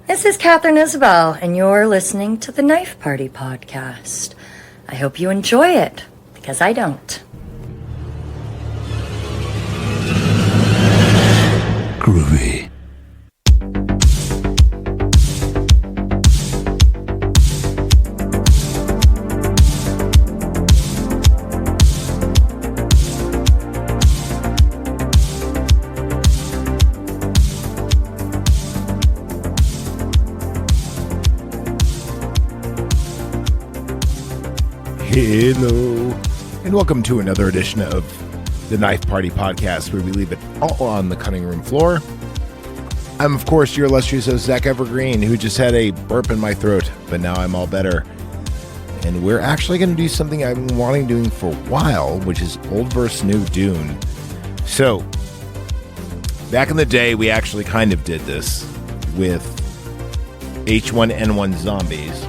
This is Catherine Isabel, and you're listening to the Knife Party podcast. I hope you enjoy it, because I don't. Groovy. Hello, and welcome to another edition of the Knife Party podcast, where we leave it all on the cutting room floor. I'm, of course, your illustrious host, Zach Evergreen, who just had a burp in my throat, but now I'm all better. And we're actually going to do something I've been wanting doing for a while, which is old versus new Dune. So, back in the day, we actually kind of did this with H1N1 zombies.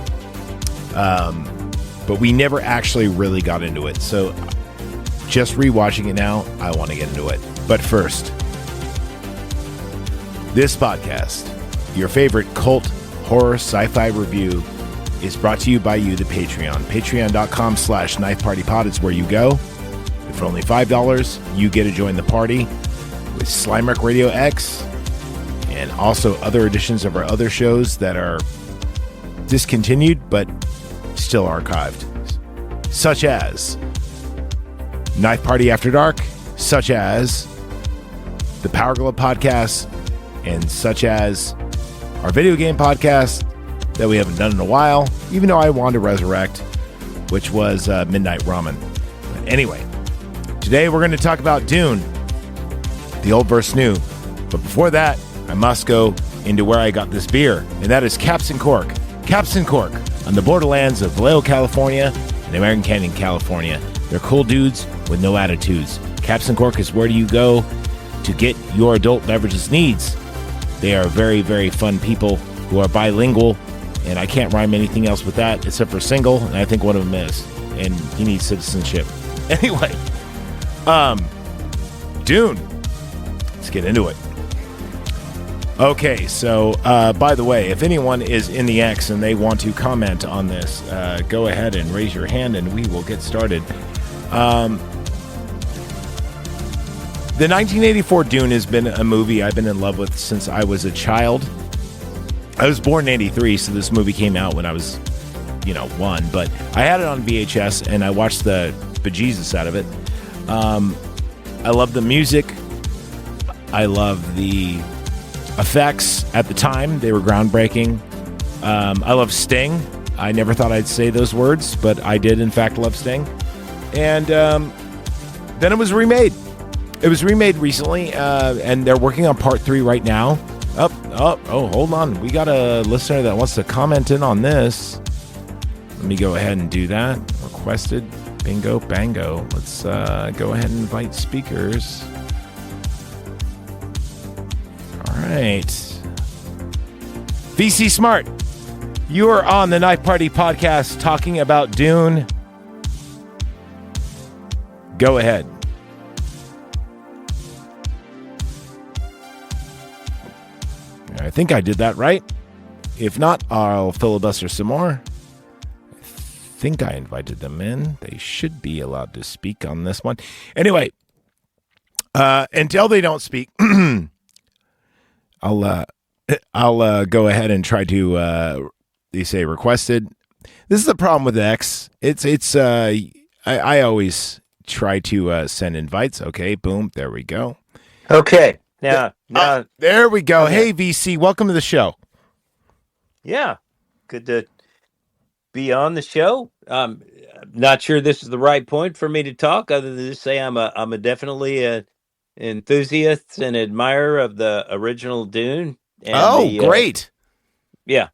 But we never actually really got into it. So just rewatching it now, I want to get into it. But first, this podcast, your favorite cult, horror, sci-fi review, is brought to you by you, the Patreon. Patreon.com/KnifePartyPod is where you go. And for only $5, you get to join the party with Slimereck Radio X and also other editions of our other shows that are discontinued, but still archived, such as Knife Party After Dark, such as the Power Glove podcast, and such as our video game podcast that we haven't done in a while, even though I wanted to resurrect, which was Midnight Ramen. But anyway, today we're going to talk about Dune, the old versus new. But before that, I must go into where I got this beer, and that is Caps and Cork. Caps and Cork, on the borderlands of Vallejo, California, and American Canyon, California. They're cool dudes with no attitudes. Caps and Cork is where do you go to get your adult beverages needs. They are very, very fun people who are bilingual, and I can't rhyme anything else with that except for single, and I think one of them is, and he needs citizenship. Anyway, Dune. Let's get into it. Okay, so by the way, if anyone is in the X and they want to comment on this, go ahead and raise your hand and we will get started. The 1984 Dune has been a movie I've been in love with since I was a child. I was born in 83, so this movie came out when I was, 1, but I had it on VHS and I watched the bejesus out of it. I love the music. I love the effects at the time. They were groundbreaking. I love Sting. I never thought I'd say those words, but I did in fact love Sting. And then it was remade. It was remade recently, and they're working on part 3 right now. Oh, hold on. We got a listener that wants to comment in on this. Let me go ahead and do that. Requested. Bingo, bango. Let's go ahead and invite speakers. All right. VC Smart, you are on the Knife Party podcast talking about Dune. Go ahead. I think I did that right. If not, I'll filibuster some more. I think I invited them in. They should be allowed to speak on this one. Anyway, until they don't speak, I'll go ahead and try to they say requested. This is the problem with X. I always try to send invites. Okay, boom, there we go. Okay. Now there we go. Okay. Hey VC, welcome to the show. Yeah. Good to be on the show. Not sure this is the right point for me to talk, other than to say I'm a definitely a enthusiast and admirer of the original Dune. And Great. Yeah.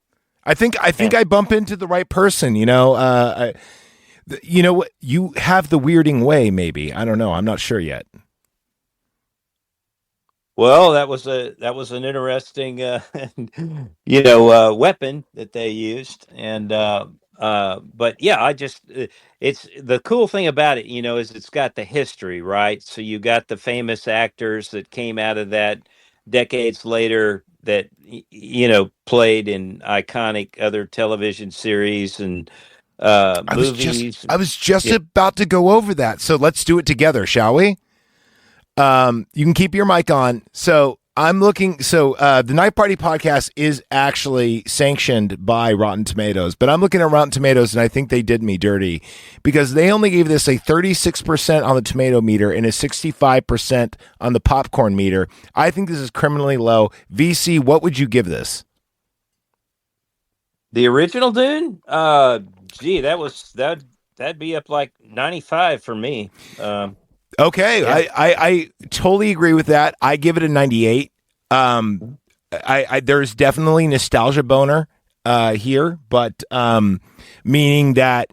I think I bump into the right person. You know what? You have the weirding way. Maybe I don't know. I'm not sure yet. Well, that was an interesting, weapon that they used, and but yeah, it's the cool thing about it, is it's got the history, right? So you got the famous actors that came out of that decades later, that played in iconic other television series and movies. I was just Yeah. about to go over that. So let's do it together, shall we? You can keep your mic on. So I'm looking. So the Night Party podcast is actually sanctioned by Rotten Tomatoes, but I'm looking at Rotten Tomatoes and I think they did me dirty because they only gave this a 36% on the tomato meter and a 65% on the popcorn meter. I think this is criminally low. VC, what would you give this? The original Dune? Gee, that'd be up like 95 for me. Okay, Yeah. I totally agree with that. I give it a 98. I there's definitely nostalgia boner here, but meaning that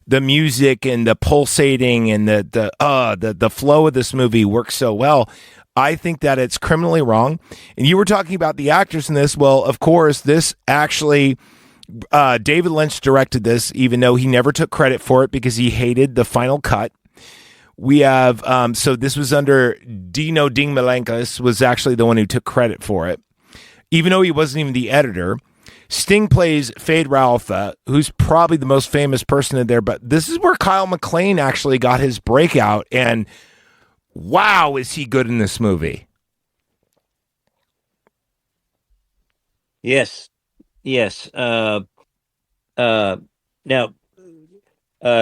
the music and the pulsating and the flow of this movie works so well. I think that it's criminally wrong. And you were talking about the actors in this. Well, of course, this actually David Lynch directed this, even though he never took credit for it because he hated the final cut. We have, so this was under Dino Ding Malenkas was actually the one who took credit for it, even though he wasn't even the editor. Sting plays Fade Ralpha, who's probably the most famous person in there, but this is where Kyle MacLachlan actually got his breakout, and wow, is he good in this movie. Yes. Yes. Now,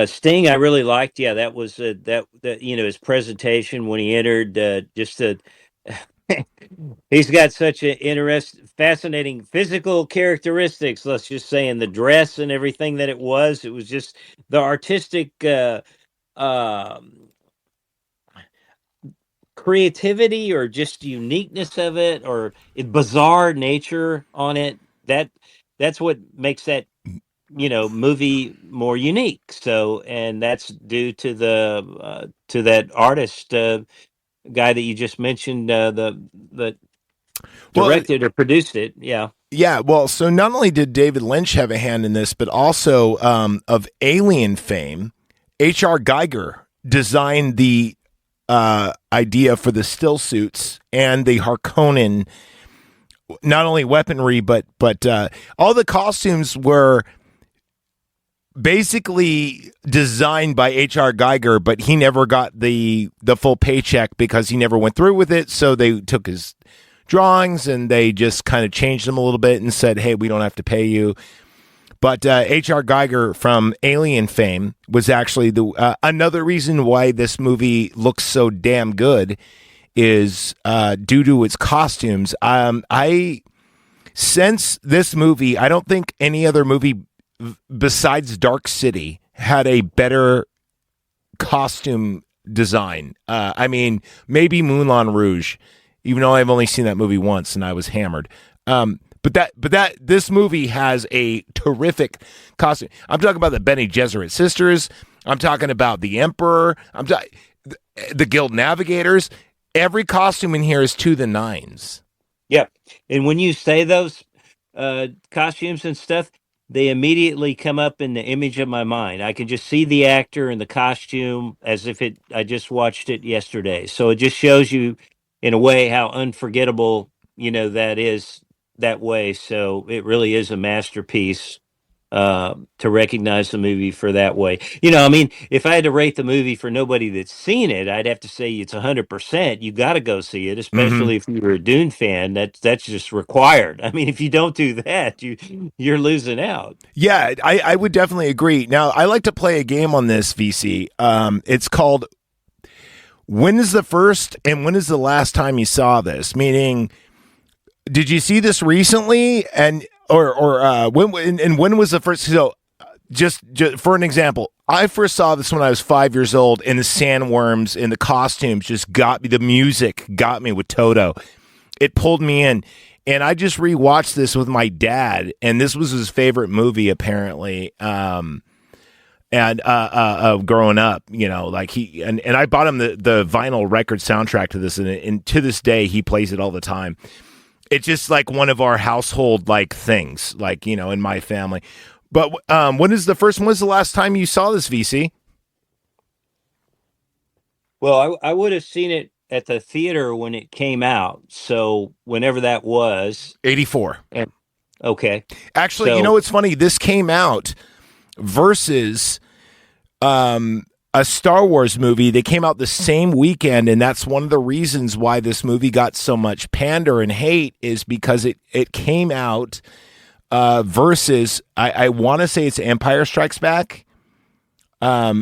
Sting, I really liked. Yeah, that was that his presentation when he entered. He's got such an fascinating physical characteristics. Let's just say in the dress and everything that it was. It was just the artistic um, creativity or just uniqueness of it or bizarre nature on it. That's what makes that movie more unique. So, and that's due to the to that artist guy that you just mentioned, the directed or produced it. Yeah. Yeah, well, so not only did David Lynch have a hand in this, but also of Alien fame, H.R. Geiger designed the idea for the still suits and the Harkonnen, not only weaponry, but all the costumes were basically designed by H.R. Geiger, but he never got the full paycheck because he never went through with it. So they took his drawings and they just kind of changed them a little bit and said, hey, we don't have to pay you. But H.R. Geiger from Alien fame was actually the another reason why this movie looks so damn good is due to its costumes. I since this movie, I don't think any other movie besides Dark City had a better costume design. I mean, maybe Moulin Rouge, even though I've only seen that movie once and I was hammered. But this movie has a terrific costume. I'm talking about the Bene Gesserit sisters. I'm talking about the Emperor. The Guild Navigators. Every costume in here is to the nines. Yep. And when you say those costumes and stuff, they immediately come up in the image of my mind. I can just see the actor in the costume as if I just watched it yesterday. So it just shows you in a way how unforgettable, that is that way. So it really is a masterpiece to recognize the movie for that way. I mean, if I had to rate the movie for nobody that's seen it, I'd have to say it's 100%. You got to go see it, especially if you're a Dune fan. That's just required. I mean, if you don't do that, you're losing out. Yeah, I would definitely agree. Now, I like to play a game on this, VC. It's called When is the First and When is the Last Time You Saw This? Meaning, did you see this recently? And when was the first? So, just for an example, I first saw this when I was 5 years old, and the sandworms and the costumes just got me. The music got me with Toto. It pulled me in, and I just rewatched this with my dad, and this was his favorite movie apparently. And growing up, like he and I bought him the vinyl record soundtrack to this, and to this day he plays it all the time. It's just like one of our household like things, like, in my family. But when was the last time you saw this, VC? Well, I would have seen it at the theater when it came out. So whenever that was, 84. and okay, Actually, you know so what's funny? This came out versus a Star Wars movie. They came out the same weekend, and that's one of the reasons why this movie got so much pander and hate is because it came out versus I want to say it's Empire Strikes Back.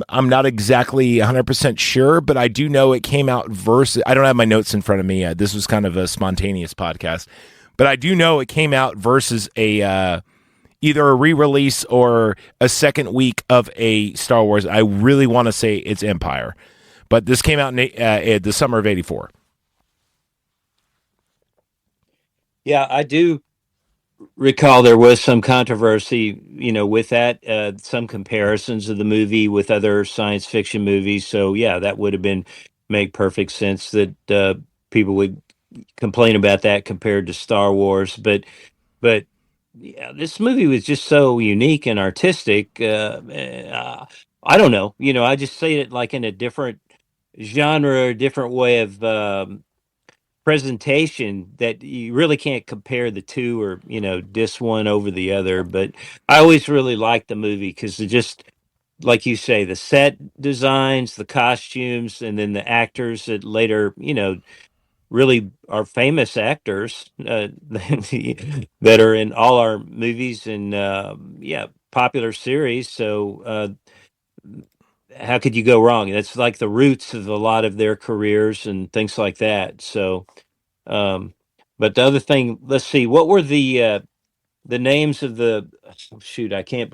I'm not exactly 100% sure, but I do know it came out versus. I don't have my notes in front of me. This was kind of a spontaneous podcast, but I do know it came out versus a either a re-release or a second week of a Star Wars. I really want to say it's Empire, but this came out in the summer of '84. yeah, I do recall there was some controversy, with that, some comparisons of the movie with other science fiction movies. So yeah, that would have been make perfect sense that people would complain about that compared to Star Wars. But yeah, this movie was just so unique and artistic. I don't know, I just say it like in a different genre, a different way of presentation that you really can't compare the two or diss one over the other. But I always really liked the movie because it just like you say, the set designs, the costumes, and then the actors that later really are famous actors that are in all our movies and yeah, popular series. So how could you go wrong? That's like the roots of a lot of their careers and things like that. So um, but the other thing, let's see, what were the names of the oh, shoot? I can't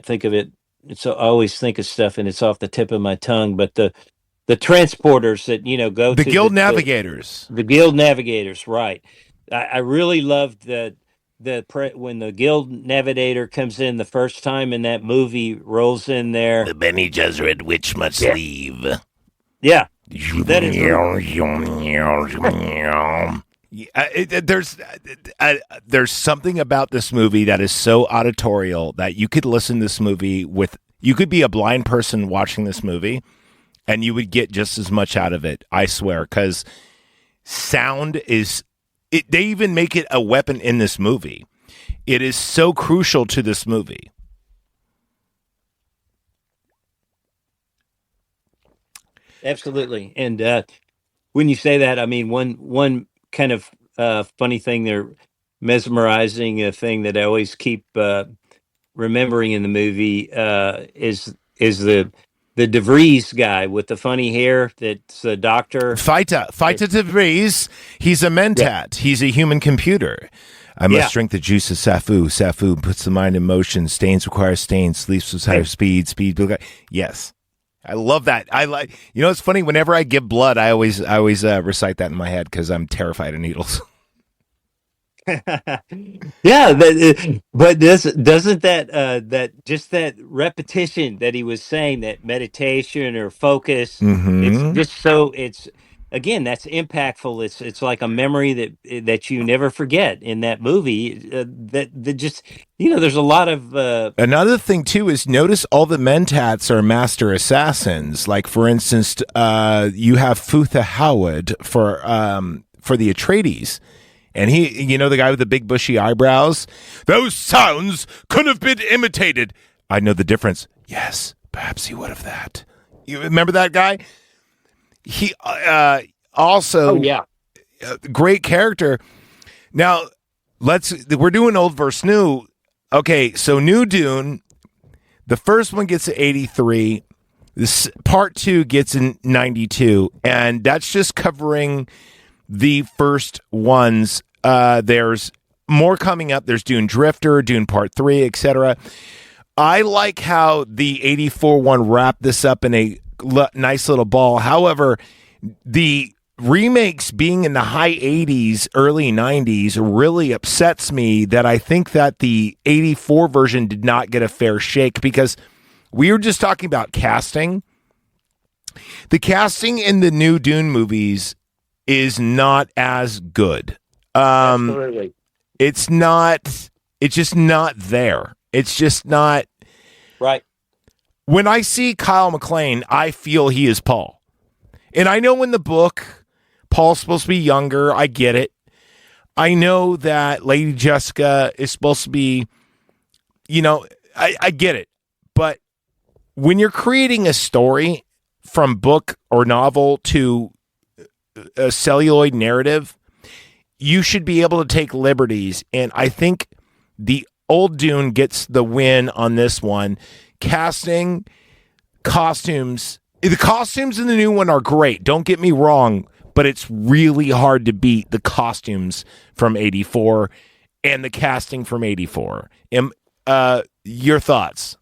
think of it. It's I always think of stuff and it's off the tip of my tongue. But the transporters that go The to Guild Navigators. the guild navigators, right? I really loved when the guild navigator comes in the first time in that movie, rolls in there. The Benny Gesserit witch must Yeah, leave. yeah, that is There's something about this movie that is so auditorial that you could listen to this movie with. You could be a blind person watching this movie, and you would get just as much out of it. I swear, because sound is. They even make it a weapon in this movie. It is so crucial to this movie. absolutely. And when you say that, I mean one kind of funny thing, they're mesmerizing thing that I always keep remembering in the movie is the DeVries guy with the funny hair that's the doctor. Fighter de Vries, he's a Yeah, mentat. He's a human computer. I must yeah. drink the juice of Safu. Safu puts the mind in motion. Stains require stains. Sleeps with higher speed. Speed. Yes. I love that. I like. It's funny. Whenever I give blood, I always recite that in my head because I'm terrified of needles. Yeah, but doesn't that just that repetition that he was saying, that meditation or focus, it's Mm-hmm. just so it's again that's impactful. It's like a memory that you never forget in that movie. That just there's a lot of Another thing too is notice all the mentats are master assassins. Like for instance, you have Futha Howard for the Atreides. And he, the guy with the big bushy eyebrows, those sounds could have been imitated. I know the difference. Yes, perhaps he would have that. You remember that guy? He oh also yeah. great character. Now we're doing old versus new. Okay, so new Dune. The first one gets to 83. This part 2 gets in 92, and that's just covering the first ones. There's more coming up. There's Dune Drifter, Dune Part 3, etc. I like how the 84 one wrapped this up in a nice little ball. However, the remakes being in the high 80s, early 90s really upsets me that I think that the 84 version did not get a fair shake because we were just talking about casting. The casting in the new Dune movies is not as good. Absolutely. It's not, it's just not there. It's just not. Right. When I see Kyle MacLachlan, I feel he is Paul. And I know in the book, Paul's supposed to be younger. I get it. I know that Lady Jessica is supposed to be, I get it. But when you're creating a story from book or novel to a celluloid narrative, you should be able to take liberties. And I think the old Dune gets the win on this one. Casting, costumes. The costumes in the new one are great. Don't get me wrong, but it's really hard to beat the costumes from 84 and the casting from 84. Your thoughts?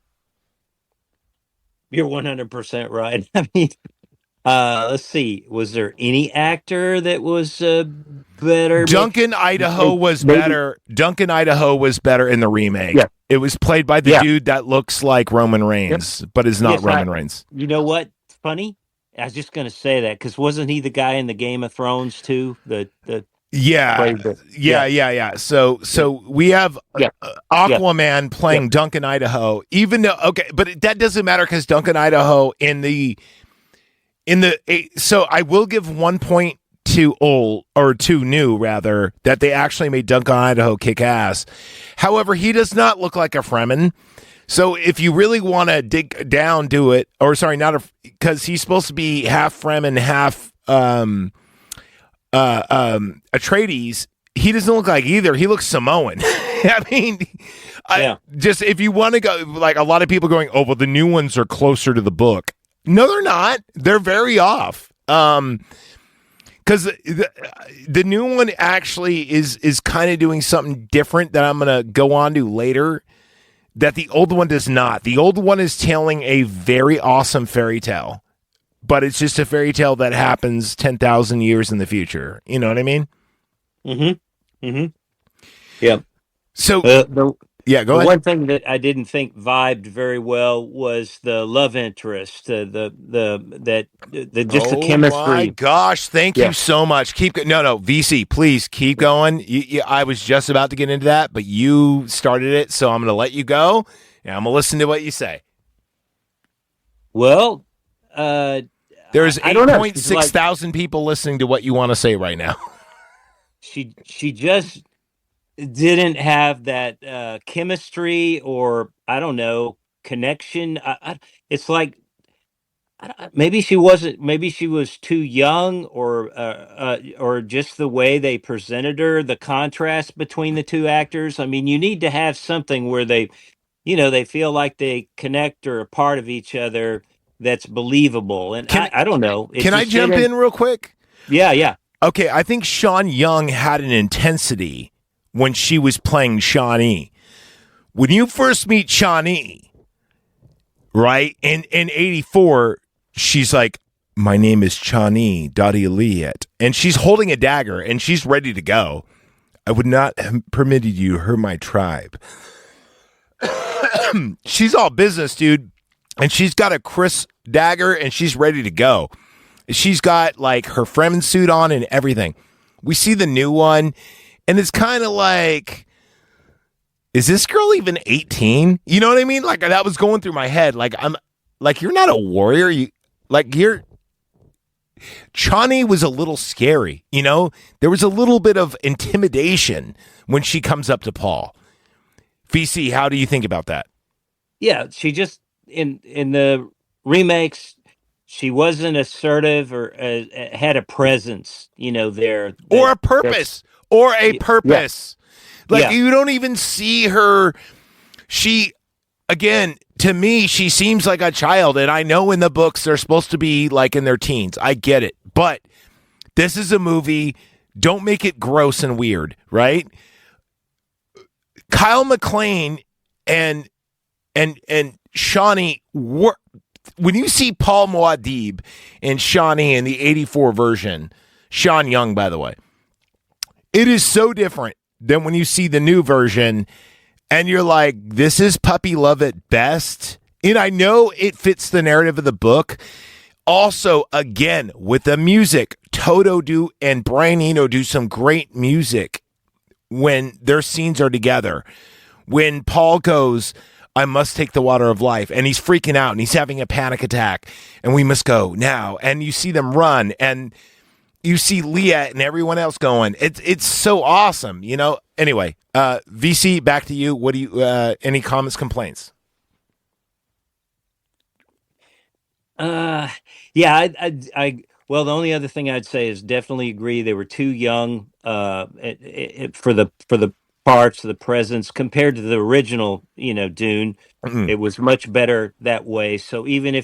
You're 100% right. I mean, let's see. Was there any actor that was better? Duncan Idaho was better. Duncan Idaho was better in the remake. Yeah. It was played by the dude that looks like Roman Reigns, but is not Roman Reigns. You know what? Funny. I was just going to say that because wasn't he the guy in the Game of Thrones too? Yeah. So we have Aquaman playing Duncan Idaho, even though but that doesn't matter because Duncan Idaho so I will give 1 point to old or to new rather that they actually made Duncan Idaho kick ass. However, he does not look like a Fremen. So if you really want to dig down to it, or sorry, because he's supposed to be half Fremen, half Atreides, he doesn't look like either. He looks Samoan. I mean, just if you want to go, like a lot of people going, oh, well, the new ones are closer to the book. No, they're not. They're very off. Because the new one actually is kind of doing something different that I'm going to go on to later that the old one does not. The old one is telling a very awesome fairy tale, but it's just a fairy tale that happens 10,000 years in the future. You know what I mean? Mm-hmm. Mm-hmm. Yeah. So, go ahead. One thing that I didn't think vibed very well was the love interest, the chemistry. Oh my gosh! Thank you so much. VC, please keep going. I was just about to get into that, but you started it, so I'm going to let you go, and I'm going to listen to what you say. Well, there's 8.6 thousand people listening to what you want to say right now. She just didn't have that chemistry or I don't know connection. It's like maybe she wasn't. Maybe she was too young, or just the way they presented her, the contrast between the two actors. I mean, you need to have something where they feel like they connect or are part of each other that's believable. And I don't know. Can I jump in real quick? Yeah. Okay, I think Sean Young had an intensity when she was playing Shawnee. When you first meet Shawnee, right, in 84, she's like, my name is Shawnee Dottie Eliot, and she's holding a dagger, and she's ready to go. I would not have permitted you to hurt my tribe. She's all business, dude, and she's got a crisp dagger, and she's ready to go. She's got, like, her Fremen suit on and everything. We see the new one, and it's kind of like, is this girl even 18? You know what I mean? Like, that was going through my head. Like, you're not a warrior. Chani was a little scary, you know? There was a little bit of intimidation when she comes up to Paul. VC, how do you think about that? Yeah, she just, in the remakes, she wasn't assertive or had a presence, there. Or a purpose. You don't even see her. She, again, to me, she seems like a child. And I know in the books they're supposed to be like in their teens. I get it. But this is a movie. Don't make it gross and weird, right? Kyle MacLachlan and Shawnee were. When you see Paul Muad'Dib and Shawnee in the 84 version, Sean Young, by the way, it is so different than when you see the new version and you're like, this is puppy love at best. And I know it fits the narrative of the book. Also, again, with the music, Toto and Brian Eno do some great music when their scenes are together. When Paul goes, I must take the water of life. And he's freaking out and he's having a panic attack. And we must go now. And you see them run. And you see Leah and everyone else going. It's so awesome, you know? Anyway, VC, back to you. What do you, any comments, complaints? Yeah, well, the only other thing I'd say is definitely agree they were too young for the parts, the presence compared to the original, Dune. Mm-mm. It was much better that way. So even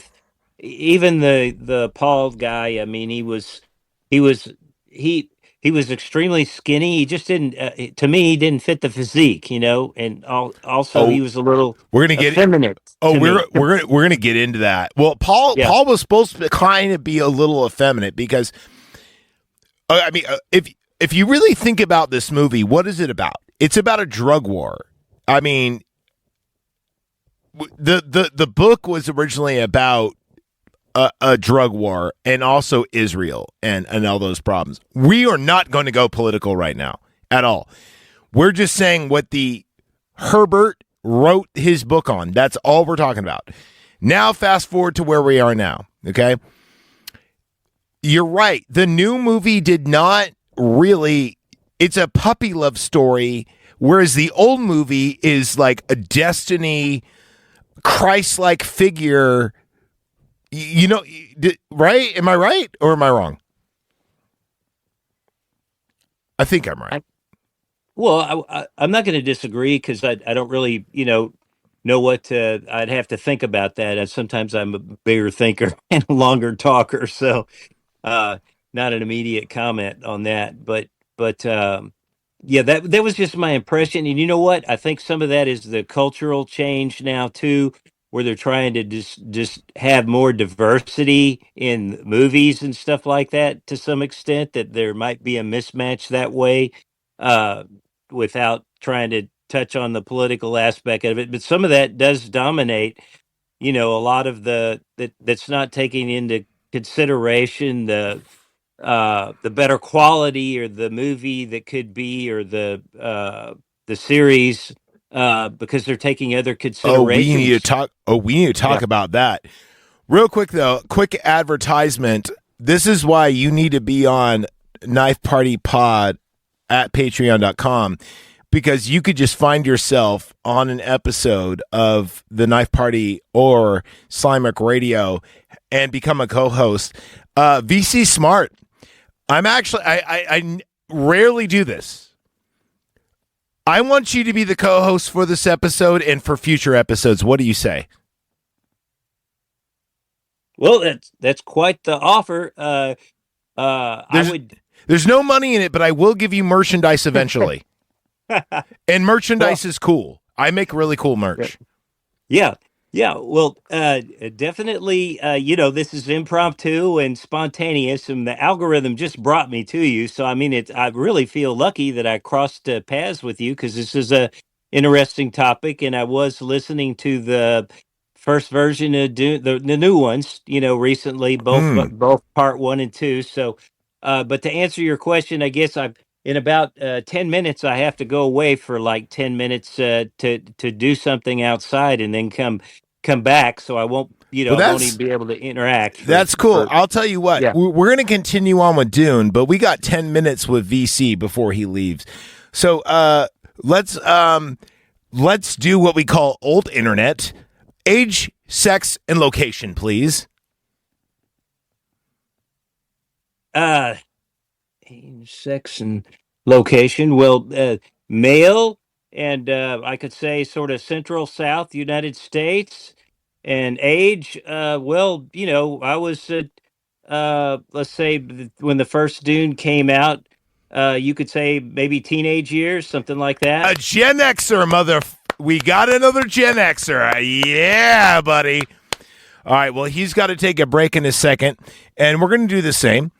the Paul guy, I mean, he was he he was extremely skinny. He just didn't to me he didn't fit the physique, and also Oh, he was a little we're gonna get it. effeminate Oh, to me. we're gonna get into that. Well, Yeah. Paul was supposed to kind of be a little effeminate because I mean, if you really think about this movie, what is it about? It's about a drug war. I mean, the book was originally about a drug war and also Israel and all those problems. We are not going to go political right now at all. We're just saying what the Herbert wrote his book on. That's all we're talking about. Now, fast forward to where we are now. Okay. You're right. The new movie did not really, it's a puppy love story, whereas the old movie is like a destiny, Christ-like figure. You know, right? Am I right or am I wrong? I think I'm right. Well, I'm not going to disagree because I don't really, know what I'd have to think about that. And sometimes I'm a bigger thinker and a longer talker, so uh, not an immediate comment on that. But yeah, that was just my impression. And you know what? I think some of that is the cultural change now too, where they're trying to just have more diversity in movies and stuff like that to some extent. That there might be a mismatch that way. Uh, Without trying to touch on the political aspect of it. But some of that does dominate, a lot of that's not taking into consideration the better quality or the movie that could be or the series because they're taking other considerations. We need to talk Yeah. about that. Real quick though, quick advertisement. This is why you need to be on Knife Party Pod at patreon.com because you could just find yourself on an episode of the Knife Party or Slimek Radio and become a co-host. VC Smart. I'm actually I rarely do this. I want you to be the co-host for this episode and for future episodes. What do you say? Well, that's quite the offer. I would. There's no money in it, but I will give you merchandise eventually. And merchandise is cool. I make really cool merch. Yeah. Yeah. Well, definitely, this is impromptu and spontaneous, and the algorithm just brought me to you. So, I mean, I really feel lucky that I crossed paths with you because this is a interesting topic. And I was listening to the first version of Dune, the new ones, recently, both part one and two. So, but to answer your question, I guess in about 10 minutes, I have to go away for like 10 minutes to do something outside and then come back. So I won't, Well, I won't even be able to interact. That's cool. For I'll tell you what, yeah. we're going to continue on with Dune, but we got 10 minutes with VC before he leaves. So let's do what we call old internet. Age, sex, and location, please. Age, sex, and location. Well, male, and I could say sort of Central South United States, and age. Well, I was let's say when the first Dune came out. You could say maybe teenage years, something like A that. Gen Xer, we got another Gen Xer. Yeah, buddy. All right, well, he's got to take a break in a second, and we're going to do the same,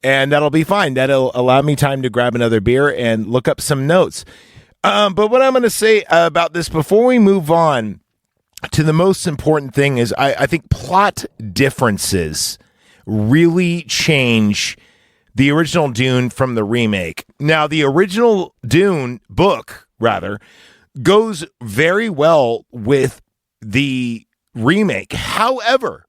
and that'll be fine. That'll allow me time to grab another beer and look up some notes. But what I'm going to say about this before we move on to the most important thing is I think plot differences really change the original Dune from the remake. Now, the original Dune book, rather, goes very well with the remake. However,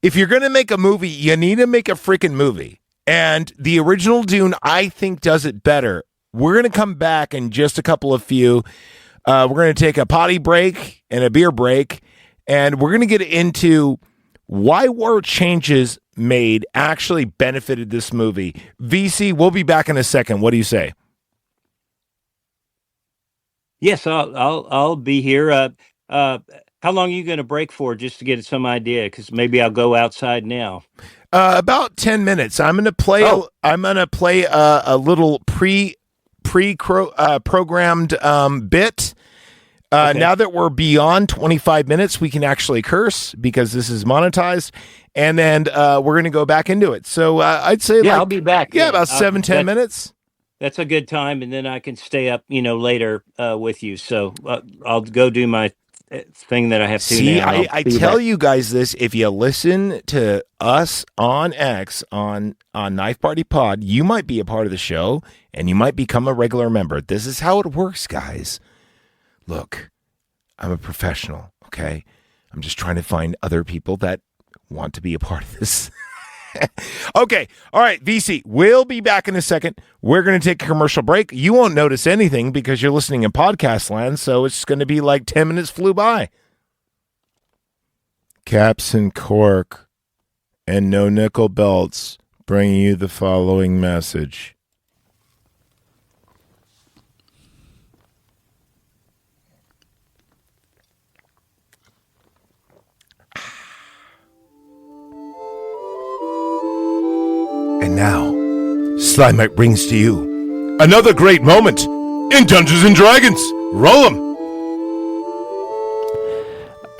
if you're going to make a movie, you need to make a freaking movie. And the original Dune, I think, does it better. We're going to come back in just a couple of few. We're going to take a potty break and a beer break. And we're going to get into why were changes made actually benefited this movie. VC, we'll be back in a second. What do you say? Yes, I'll be here. How long are you going to break for, just to get some idea? Because maybe I'll go outside now. About 10 minutes. I'm going to play. I'm going to play a little programmed bit. Okay. Now that we're beyond 25 minutes, we can actually curse because this is monetized, and then we're going to go back into it. So I'd say, I'll be back. Yeah, about 7-10 minutes. That's a good time, and then I can stay up, later with you. So I'll go do my thing that I have to. See, now. I tell you guys this: if you listen to us on X on Knife Party Pod, you might be a part of the show, and you might become a regular member. This is how it works, guys. Look, I'm a professional, okay? I'm just trying to find other people that want to be a part of this. Okay, all right, VC, we'll be back in a second. We're going to take a commercial break. You won't notice anything because you're listening in podcast land, so it's going to be like 10 minutes flew by. Caps and cork and no nickel belts bringing you the following message. And now, Slime Mike brings to you another great moment in Dungeons and Dragons. Roll 'em.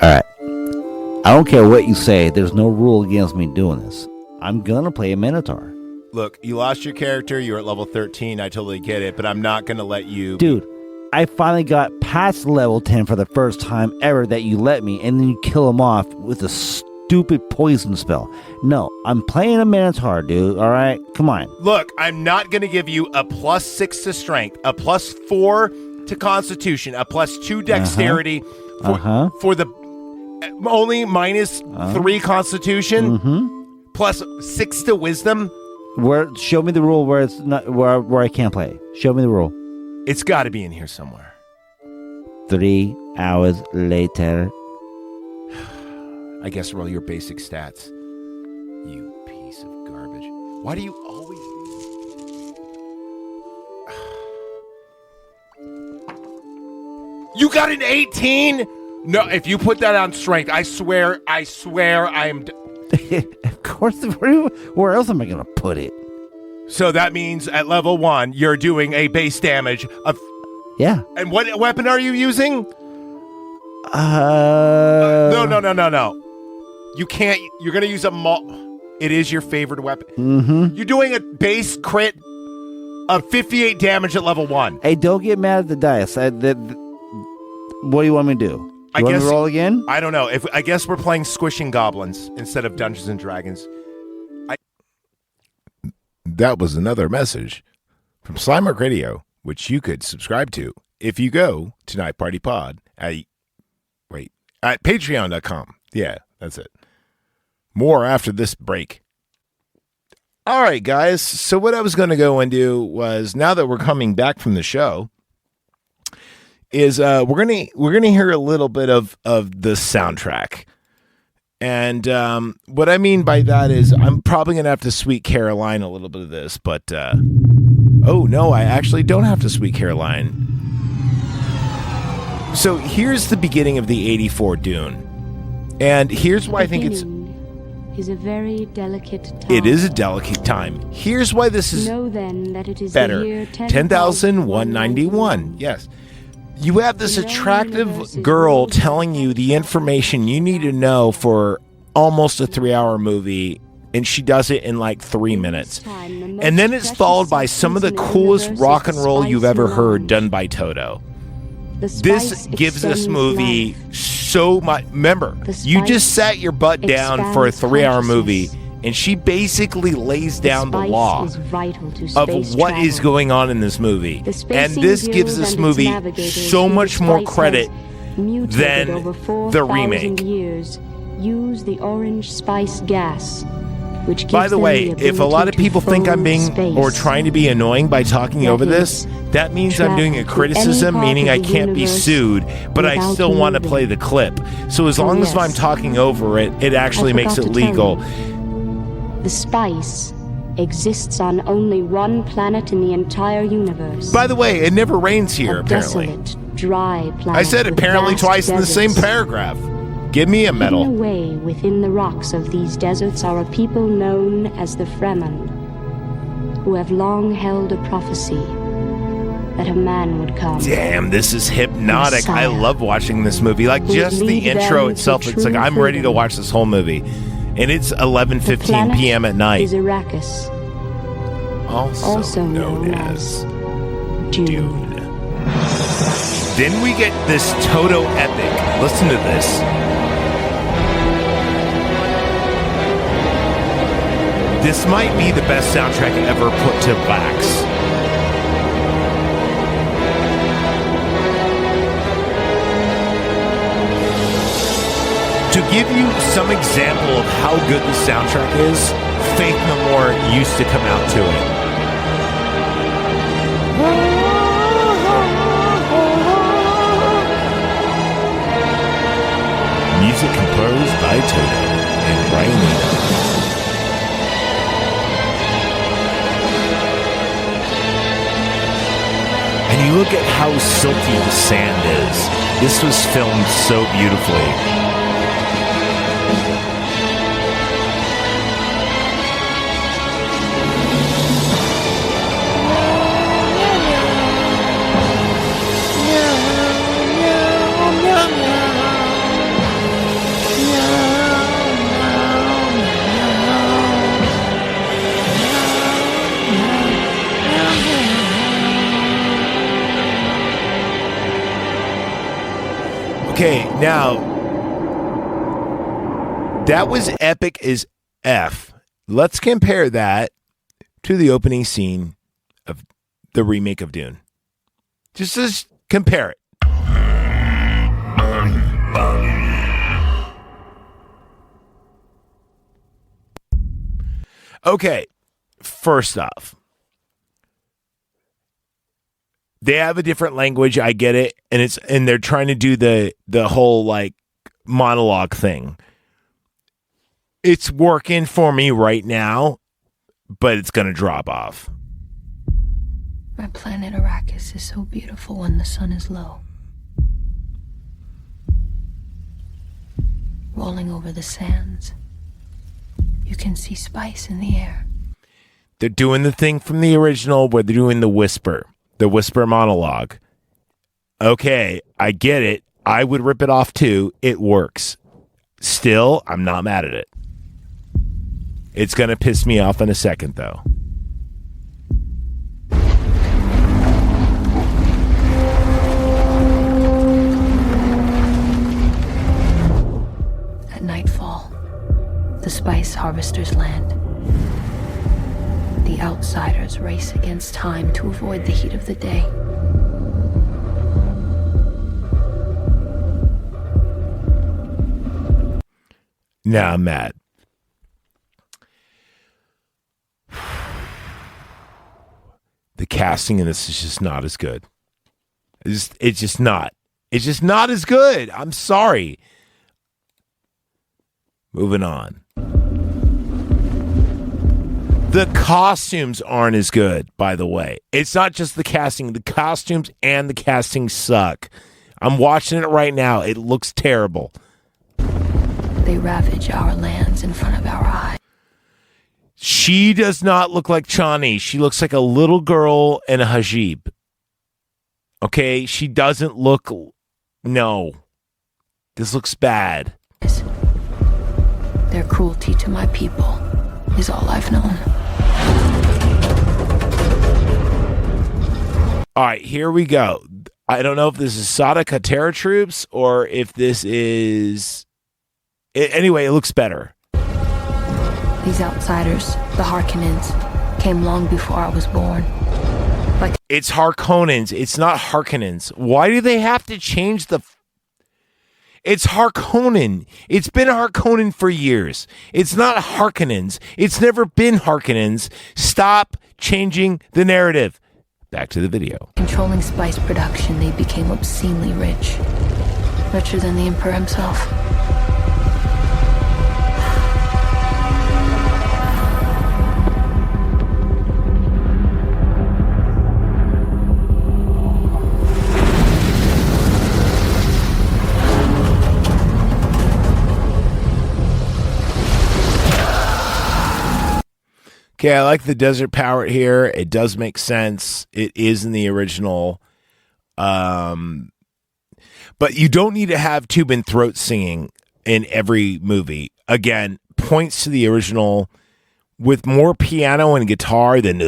All right. I don't care what you say. There's no rule against me doing this. I'm going to play a Minotaur. Look, you lost your character. You're at level 13. I totally get it, but I'm not going to let you... Dude, I finally got past level 10 for the first time ever that you let me, and then you kill him off with a stupid poison spell. No, I'm playing a Minotaur, dude. All right? Come on. Look, I'm not going to give you a +6 to strength, a +4 to constitution, a +2 dexterity for the only -3 constitution, +6 to wisdom. Show me the rule where it's not where I can't play. Show me the rule. It's got to be in here somewhere. 3 hours later. I guess roll your basic stats. You piece of garbage. Why do you always... You got an 18? No, if you put that on strength, I swear I am... Of course, where else am I going to put it? So that means at level 1, you're doing a base damage of... Yeah. And what weapon are you using? No. You can't... You're going to use a... It is your favorite weapon. Mm-hmm. You're doing a base crit of 58 damage at level 1. Hey, don't get mad at the dice. What do you want me to do? You want me to roll again? I don't know. I guess we're playing Squishing Goblins instead of Dungeons and Dragons. That was another message from Slimework Radio, which you could subscribe to if you go to Night Party Pod at patreon.com. Yeah, that's it. More after this break. All right, guys. So what I was going to go and do was, now that we're coming back from the show, is we're gonna hear a little bit of the soundtrack. And what I mean by that is I'm probably going to have to Sweet Caroline a little bit of this, but oh no, I actually don't have to Sweet Caroline. So here's the beginning of the 84 Dune. And here's why I think it's a very delicate time. It is a delicate time. Here's why this is Know then that it is better. the year 10,191. Yes. You have this attractive girl telling you the information you need to know for almost a 3-hour movie, and she does it in like 3 minutes. And then it's followed by some of the coolest rock and roll you've ever heard done by Toto. This gives this movie so much. Remember, you just sat your butt down for a 3-hour movie, and she basically lays down the law of what is going on in this movie. And this gives this movie so much more credit mutated than over the 4,000 remake. years, use the orange spice gas, which gives By the them way, the if a lot of ability to people think I'm fold being space. or trying to be annoying by talking That over is, this, that means I'm doing a travel to criticism, any part meaning of I the can't be universe sued, but I without still want to moving. play the clip. So as Oh, long as yes. I'm talking over it, it actually I makes it forgot to tell legal. you. The spice exists on only one planet in the entire universe. By the way, it never rains here, a apparently. desolate, dry planet. I said with apparently vast twice in the same deserts. paragraph. Give me a medal. Hidden away within the rocks of these deserts are a people known as the Fremen, who have long held a prophecy that a man would come. Damn, this is hypnotic. I Messiah. love watching this movie. Like, Who just the lead intro them to itself, it's like true I'm ready to freedom. watch this whole movie. And it's The 11:15 planet p.m. at night. is Arrakis, also known as Dune. Then we get this Toto epic. Listen to this. This might be the best soundtrack ever put to wax. To give you some example of how good the soundtrack is, Faith No More used to come out to it. Music composed by Toto and Brian Eno. And you look at how silky the sand is. This was filmed so beautifully. Okay, now that was epic as F. Let's compare that to the opening scene of the remake of Dune. Just compare it. Okay, first off, they have a different language. I get it, and they're trying to do the whole like monologue thing. It's working for me right now, but it's gonna drop off. My planet Arrakis is so beautiful when the sun is low. Rolling over the sands, you can see spice in the air. They're doing the thing from the original where they're doing the whisper monologue. Okay, I get it. I would rip it off too. It works. Still, I'm not mad at it. It's going to piss me off in a second, though. At nightfall, the spice harvesters land. The outsiders race against time to avoid the heat of the day. Now I'm mad. The casting in this is just not as good. It's just not. It's just not as good. I'm sorry. Moving on. The costumes aren't as good, by the way. It's not just the casting. The costumes and the casting suck. I'm watching it right now. It looks terrible. They ravage our lands in front of our eyes. She does not look like Chani. She looks like a little girl in a hijab. Okay? She doesn't look... No. This looks bad. Their cruelty to my people is all I've known. All right, here we go. I don't know if this is Sada Katera troops or if this is... Anyway, it looks better. These outsiders, the Harkonnens, came long before I was born. Like It's Harkonnens. It's not Harkonnens. Why do they have to change the It's Harkonnen. It's been Harkonnen for years. It's not Harkonnens. It's never been Harkonnens. Stop changing the narrative. Back to the video. Controlling spice production, they became obscenely rich. Richer than the Emperor himself. Okay, I like the desert power here. It does make sense. It is in the original. But you don't need to have tube and throat singing in every movie. Again, points to the original with more piano and guitar than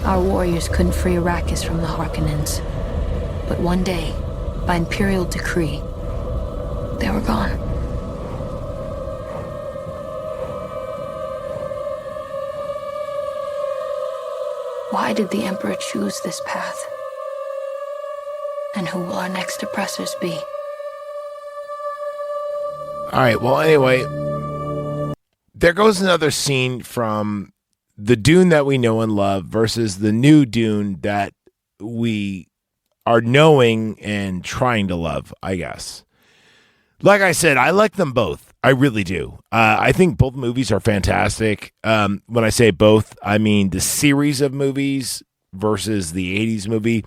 Our warriors couldn't free Arrakis from the Harkonnens. But one day, by Imperial decree, they were gone. Why did the Emperor choose this path? And who will our next oppressors be? All right, well, anyway, there goes another scene from the Dune that we know and love versus the new Dune that we are knowing and trying to love, I guess. Like I said, I like them both. I really do. I think both movies are fantastic. When I say both, I mean the series of movies versus the 80s movie.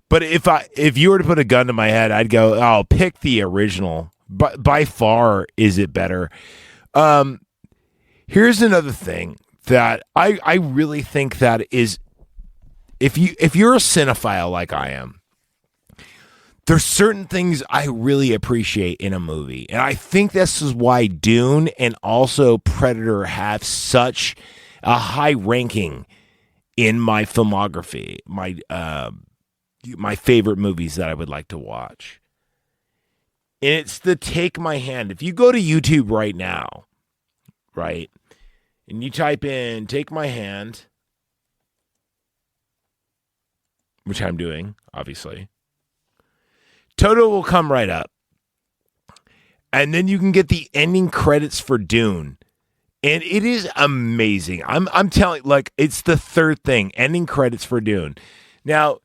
But if you were to put a gun to my head, I'd go, I'll pick the original. But by far, is it better? Here's another thing that I really think that is, if you're a cinephile like I am, there's certain things I really appreciate in a movie. And I think this is why Dune and also Predator have such a high ranking in my filmography, my favorite movies that I would like to watch. And it's the Take My Hand. If you go to YouTube right now, right, and you type in Take My Hand, which I'm doing, obviously, Toto will come right up. And then you can get the ending credits for Dune. And it is amazing. I'm telling, like, it's the third thing, ending credits for Dune. Now,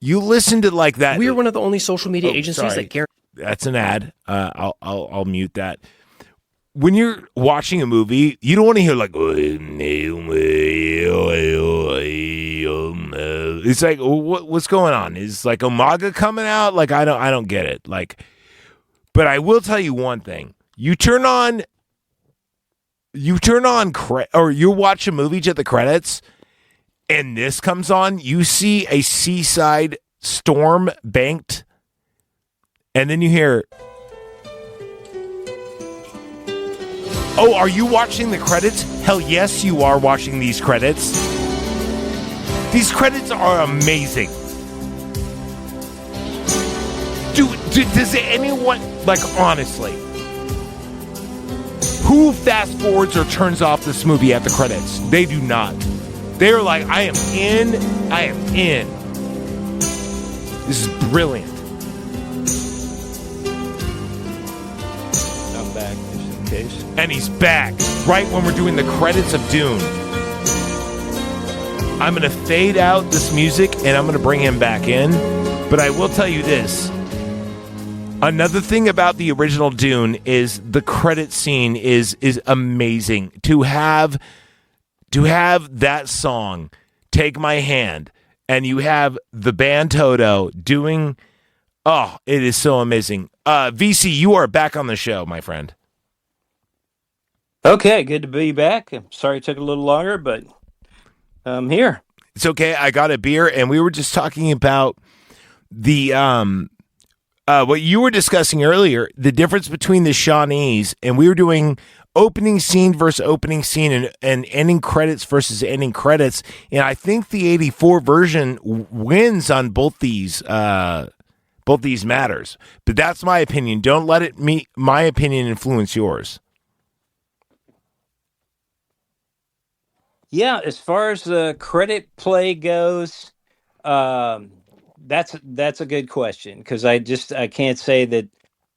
you listen to like that. We're one of the only social media agencies that guarantee. That's an ad. I'll mute that. When you're watching a movie, you don't want to hear like it's like what's going on? Is like Umaga coming out? Like I don't get it. Like, but I will tell you one thing: you turn on or you watch a movie to the credits, and this comes on. You see a seaside storm banked, and then you hear. Oh, are you watching the credits? Hell yes, you are watching these credits. These credits are amazing. Does anyone, like, honestly, who fast forwards or turns off this movie at the credits? They do not. They're like, I am in. This is brilliant. I'm back, just in case. And he's back right when we're doing the credits of Dune. I'm going to fade out this music and I'm going to bring him back in. But I will tell you this. Another thing about the original Dune is the credit scene is amazing. To have that song, Take My Hand, and you have the band Toto doing, oh, it is so amazing. VC, you are back on the show, my friend. Okay, good to be back. I'm sorry it took a little longer, but I'm here. It's okay. I got a beer, and we were just talking about the what you were discussing earlier, the difference between the Shawnees, and we were doing opening scene versus opening scene and ending credits versus ending credits. And I think the 84 version wins on both these matters. But that's my opinion. Don't let my opinion influence yours. Yeah, as far as the credit play goes, that's a good question because I can't say that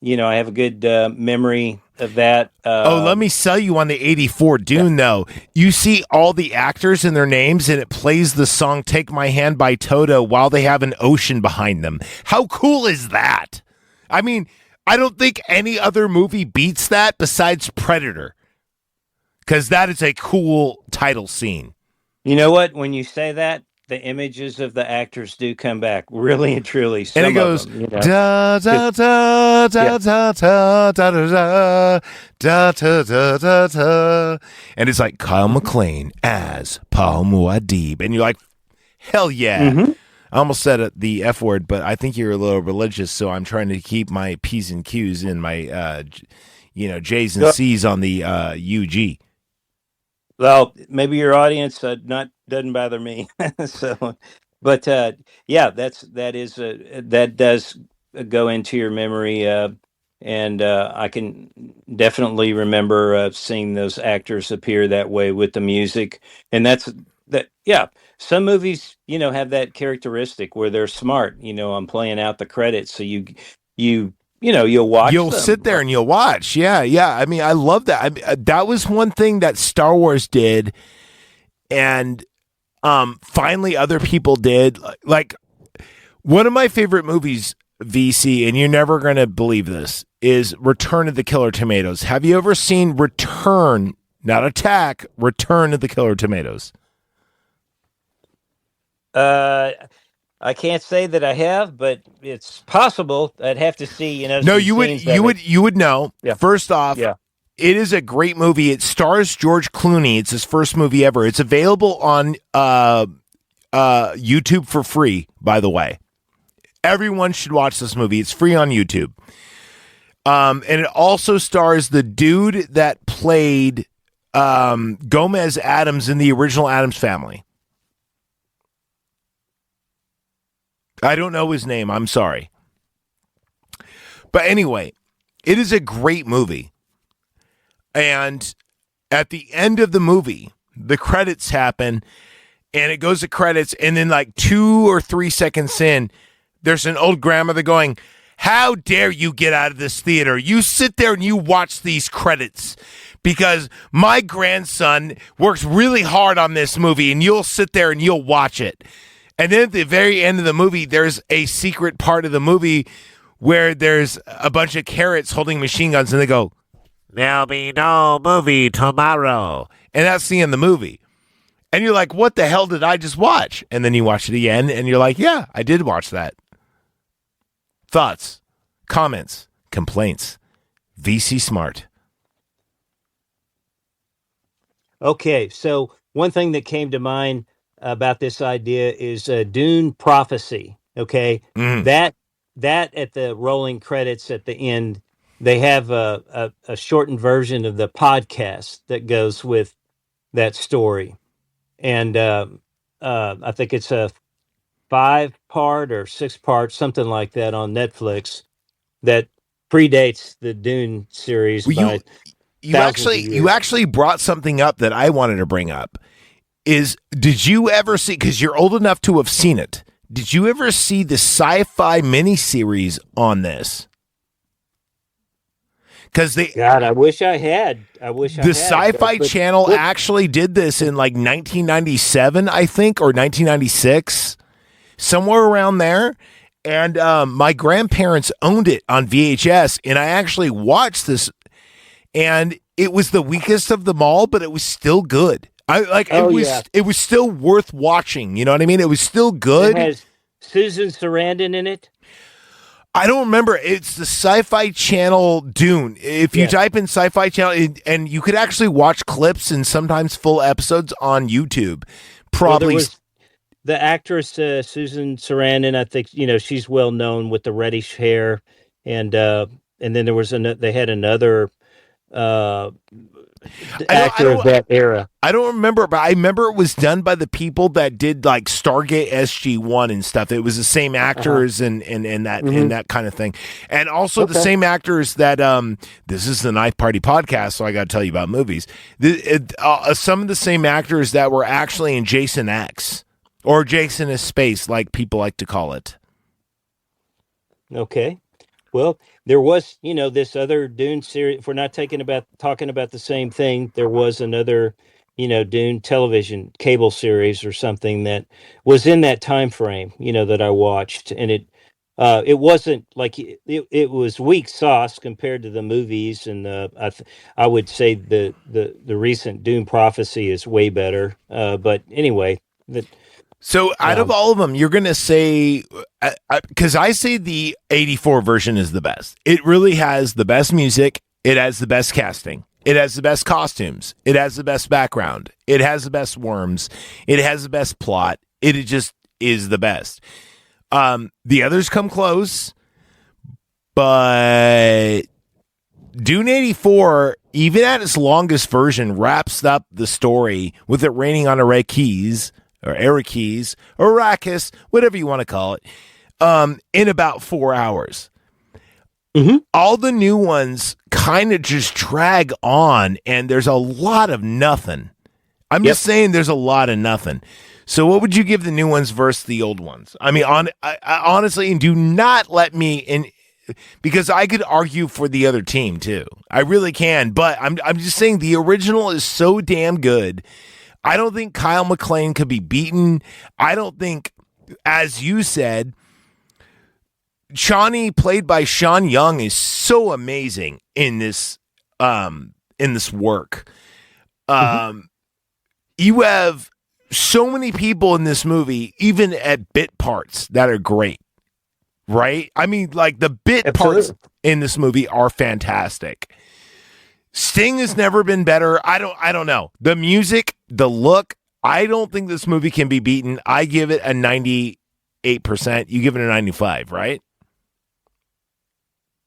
I have a good memory of that. Let me sell you on the 84 Dune, though. You see all the actors and their names, and it plays the song Take My Hand by Toto while they have an ocean behind them. How cool is that? I mean, I don't think any other movie beats that besides Predator, because that is a cool title scene. You know what? When you say that, the images of the actors do come back really and truly. Some And it goes of them, da da da da da da da da da da da da da, and it's like Kyle MacLachlan as Paul Muad'Dib, and you're like, hell yeah! Mm-hmm. I almost said the F word, but I think you're a little religious, so I'm trying to keep my P's and Q's in my J's and C's on the UG. Well, maybe your audience doesn't bother me. So, but that does go into your memory, and I can definitely remember seeing those actors appear that way with the music, and that's that. Yeah, some movies have that characteristic where they're smart. I'm playing out the credits, so you'll watch. You'll them. sit there and you'll watch. Yeah. I mean, I love that. That was one thing that Star Wars did, and finally other people did. Like one of my favorite movies, VC, and you're never going to believe this, is Return of the Killer Tomatoes. Have you ever seen Return, not Attack, Return of the Killer Tomatoes? I can't say that I have, but it's possible. I'd have to see, No, you would know. Yeah. First off, Yeah. It is a great movie. It stars George Clooney. It's his first movie ever. It's available on YouTube for free, by the way. Everyone should watch this movie. It's free on YouTube. And it also stars the dude that played Gomez Addams in the original Addams Family. I don't know his name. I'm sorry. But anyway, it is a great movie. And at the end of the movie, the credits happen and it goes to credits. And then like 2 or 3 seconds in, there's an old grandmother going, "How dare you get out of this theater? You sit there and you watch these credits because my grandson works really hard on this movie and you'll sit there and you'll watch it." And then at the very end of the movie, there's a secret part of the movie where there's a bunch of carrots holding machine guns, and they go, "There'll be no movie tomorrow." And that's the end of the movie. And you're like, what the hell did I just watch? And then you watch it again, and you're like, yeah, I did watch that. Thoughts, comments, complaints. VC Smart. Okay, so one thing that came to mind about this idea is Dune prophecy. Okay, that at the rolling credits at the end, they have a shortened version of the podcast that goes with that story, and I think it's a 5-part or 6-part, something like that, on Netflix that predates the Dune series by you actually brought something up that I wanted to bring up. Did you ever see, because you're old enough to have seen it, did you ever see the sci-fi miniseries on this? Because I wish I had. The Sci-Fi Channel actually did this in like 1997, I think, or 1996, somewhere around there. And my grandparents owned it on VHS, and I actually watched this, and it was the weakest of them all, but it was still good. It was still worth watching. You know what I mean? It was still good. It has Susan Sarandon in it. I don't remember. It's the Sci-Fi Channel Dune. If you type in Sci-Fi Channel, and you could actually watch clips and sometimes full episodes on YouTube. Probably. Well, the actress Susan Sarandon, I think she's well known with the reddish hair. and then there was they had another uh, I actor of don't that era. I don't remember, but I remember it was done by the people that did like Stargate SG-1 and stuff. It was the same actors and that kind of thing, and also the same actors that this is the Knife Party podcast, so I got to tell you about movies. Some of the same actors that were actually in Jason X or Jason is Space, like people like to call it. Okay. Well, there was, this other Dune series. If we're not talking about the same thing, there was another, Dune television cable series or something that was in that time frame, that I watched, and it wasn't like it was weak sauce compared to the movies, and I would say the recent Dune Prophecy is way better. But anyway, that. So out of all of them, you're going to say, because I say the 84 version is the best. It really has the best music. It has the best casting. It has the best costumes. It has the best background. It has the best worms. It has the best plot. It just is the best. The others come close, but Dune 84, even at its longest version, wraps up the story with it raining on Arrakis, or Arrakis, or Arrakis, whatever you want to call it, in about 4 hours. Mm-hmm. All the new ones kind of just drag on, and there's a lot of nothing. I'm just saying there's a lot of nothing. So what would you give the new ones versus the old ones? I mean, I honestly, and do not let me in, because I could argue for the other team too. I really can, but I'm just saying the original is so damn good. I don't think Kyle MacLachlan could be beaten. I don't think, as you said, Chani, played by Sean Young, is so amazing in this work. You have so many people in this movie, even at bit parts, that are great. Right? I mean, like the bit parts in this movie are fantastic. Sting has never been better. I don't know. The music, the look, I don't think this movie can be beaten. I give it a 98%. You give it a 95, right?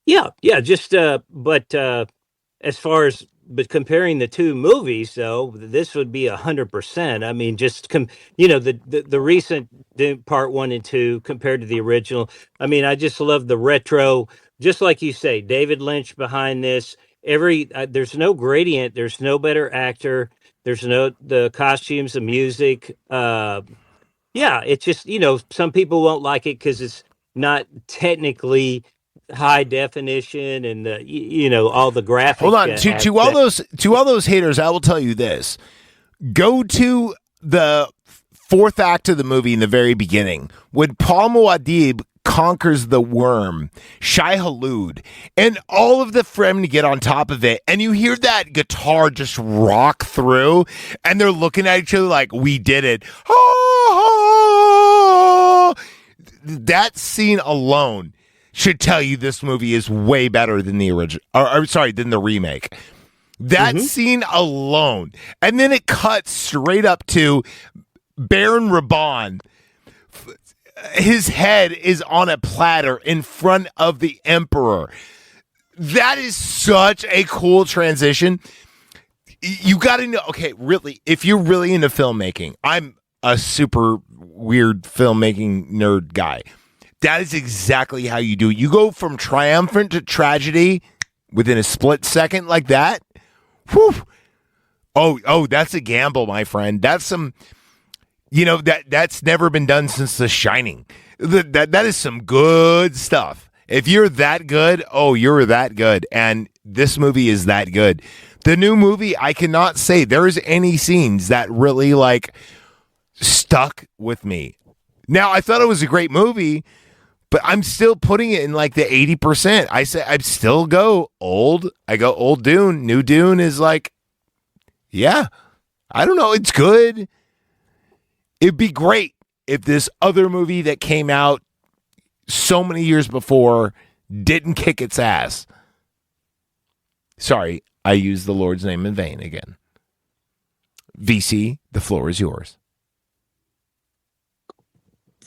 Yeah. Just but as far as comparing the two movies, though, this would be 100%. I mean, just the recent part 1 and 2 compared to the original. I mean, I just love the retro, just like you say, David Lynch behind this. There's no gradient, there's no better actor, there's no the costumes, the music. Yeah, it's just some people won't like it because it's not technically high definition and all the graphic. Hold on, to all those haters, I will tell you this: go to the fourth act of the movie in the very beginning when Paul Muad'Dib conquers the worm, Shai Hulud, and all of the Fremen get on top of it, and you hear that guitar just rock through, and they're looking at each other like, "We did it!" That scene alone should tell you this movie is way better than the original, than the remake. That scene alone, and then it cuts straight up to Baron Rabban. His head is on a platter in front of the Emperor. That is such a cool transition. You got to know, okay, really, if you're really into filmmaking, I'm a super weird filmmaking nerd guy. That is exactly how you do it. You go from triumphant to tragedy within a split second like that. Whew. Oh, that's a gamble, my friend. That's some... that's never been done since The Shining. That is some good stuff. If you're that good, you're that good. And this movie is that good. The new movie, I cannot say there's any scenes that really stuck with me. Now, I thought it was a great movie, but I'm still putting it in the 80%. I'd still go old. I go old Dune. New Dune is yeah, I don't know. It's good. It'd be great if this other movie that came out so many years before didn't kick its ass. Sorry, I used the Lord's name in vain again. VC, the floor is yours.